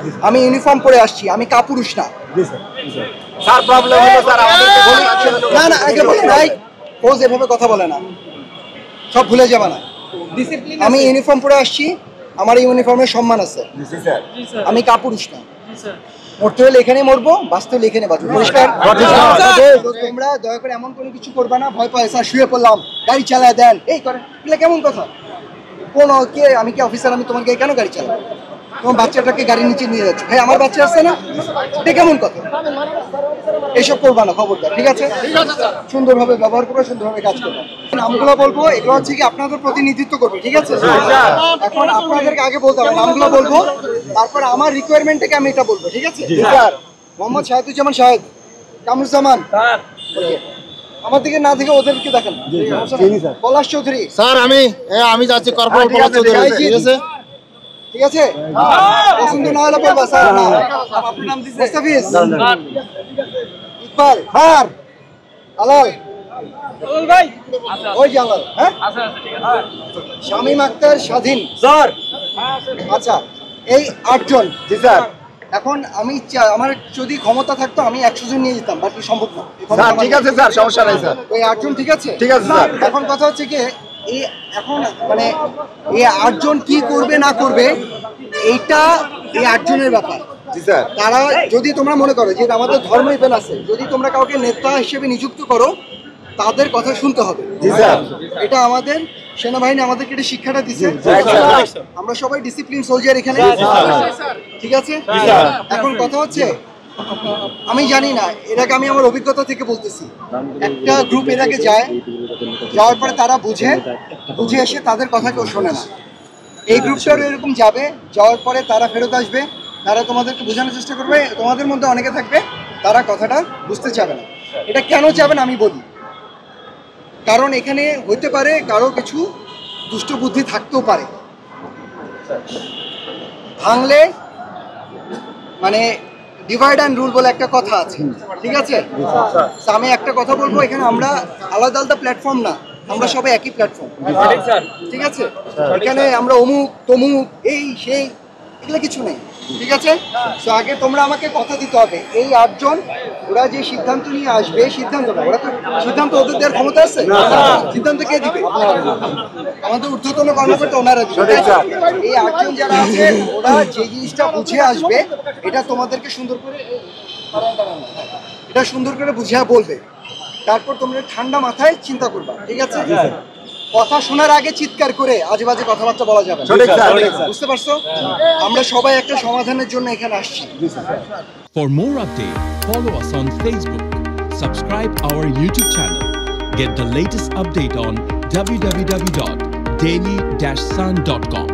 আমি ইউনিফর্ম পরে আসছি, আমি কাপুরুষ না। স্যার প্রবলেম হলো স্যার না না আগে বলি নাই, ও যেভাবে কথা বলে না, সব ভুলে যাবে না। আমি ইউনিফর্ম পরে আসছি, আমার এই ইউনিফর্মের সম্মান আছে। আমি কাপুরুষ না। মরতে হলে এখানে মরবো, বাঁচতে হলে এখানে বাঁচবো। পরিষ্কার? তোমরা দয়া করে এমন কোনো কিছু করবা না, ভয় পায় স্যার শুয়ে পড়লাম, গাড়ি চালায় দেন, এই করে, এগুলো কেমন কথা? কোন কে, আমি কি অফিসার, আমি তোমাকে কেন গাড়ি চালাবো? তোমার বাচ্চাটাকে গাড়ির নিচে নিয়ে যাচ্ছে, ভাই আমার বাচ্চা আছে না, এটা কেমন কথা? এইসব করবা না, খবরদার, ঠিক আছে? সুন্দরভাবে ব্যবহার করবে, সুন্দরভাবে কাজ করবে। নামগুলো বলবো, এগুলো হচ্ছে কি আপনাদের প্রতিনিধিত্ব করবে, ঠিক আছে? এখন আপনাদেরকে আগে বলতে হবে, নামগুলো বলবো, তারপর আমার রিকোয়ারমেন্ট থেকে আমি এটা বলবো, ঠিক আছে? স্যার মোহাম্মদ শাহেদুজ্জামান শাহেদ, কামরুজ্জামান, আমার দিকে না দেখে ওদেরকে দেখেন। পলাশ চৌধুরী স্যার, আমি যাচ্ছি কর্পোরাল পলাশ চৌধুরী, ঠিক আছে? ঠিক আছে, পছন্দ না হলে বলবা স্যার। আপনার নাম দিছে মুস্তাফিজ, ইকবাল, হার, আলাল ভাই, ওই যে আলাল, হ্যাঁ শামীম আক্তার, স্বাধীন স্যার। আচ্ছা, এই 8 জন। জি স্যার। এখন আমি আমার যদি ক্ষমতা থাকতো আমি 100 জন নিয়ে যেতাম, বাট সম্ভব না। স্যার ঠিক আছে স্যার, সমস্যা নাই স্যার। ওই 8 জন ঠিক আছে? ঠিক আছে স্যার। এখন কথা হচ্ছে কি, এই এখন মানে এই 8 জন কি করবে না করবে এইটা এই 8 জনের ব্যাপার। জি স্যার। তারা যদি তোমরা মনে করো যে আমাদের ধর্ম ইভেন্ট আছে, যদি তোমরা কাউকে নেতা হিসেবে নিযুক্ত করো, তাদের কথা শুনতে হবে। জি স্যার। এটা আমাদের সেনাবাহিনী আমাদেরকে এটা শিক্ষাটা দিছে। আমরা সবাই ডিসিপ্লিন সোলজার এখানে, ঠিক আছে? এখন কথা হচ্ছে, আমি জানি না, এর আগে আমি আমার অভিজ্ঞতা থেকে বলতেছি, একটা গ্রুপ এর আগে যায়, যাওয়ার পরে তারা বুঝে এসে তাদের কথা কেউ শোনে না। এই গ্রুপটাও এরকম যাবে, যাওয়ার পরে তারা ফেরত আসবে, তারা তোমাদেরকে বোঝানোর চেষ্টা করবে, তোমাদের মধ্যে অনেকে থাকবে তারা কথাটা বুঝতে চাবে না। এটা কেন চাবে না আমি বলি, কারণ এখানে হইতে পারে কারো কিছু দুষ্ট বুদ্ধি থাকতেও পারে, ভাঙলে মানে ডিভাইড অ্যান্ড রুল বলে একটা কথা আছে, ঠিক আছে? আমি একটা কথা বলবো, এখানে আমরা আলাদা আলাদা প্ল্যাটফর্ম না, আমরা সবাই একই প্ল্যাটফর্ম, ঠিক আছে? এখানে আমরা অমুক তমুক এই সেই এগুলো কিছু নেই, ঠিক আছে? তো আগে তোমরা আমাকে কথা দিতে হবে, এই 8 জন ওরা যে সিদ্ধান্ত নিয়ে আসবে, সিদ্ধান্ত না, ওরা তো সিদ্ধান্ত ওদের দেওয়ার ক্ষমতা আছে? সিদ্ধান্ত কে দিবে? আমাদের ঊর্ধ্বতন কর্মকর্তা, ওনারা দিবে। এই 8 জন যারা আছে, ওরা যে জিনিসটা বুঝে আসবে, এটা তোমাদেরকে সুন্দর করে বুঝিয়ে বলবে, তারপর তোমরা ঠান্ডা মাথায় চিন্তা করবা, ঠিক আছে? কথা শোনার আগে চিৎকার করে আজে বাজে কথাবার্তা বলা যাবে না, বুঝতে পারছো? আমরা সবাই একটা সমাধানের জন্য এখানে আসছি। For more updates, follow us on Facebook, subscribe our YouTube channel, get the latest update on www.daily-sun.com.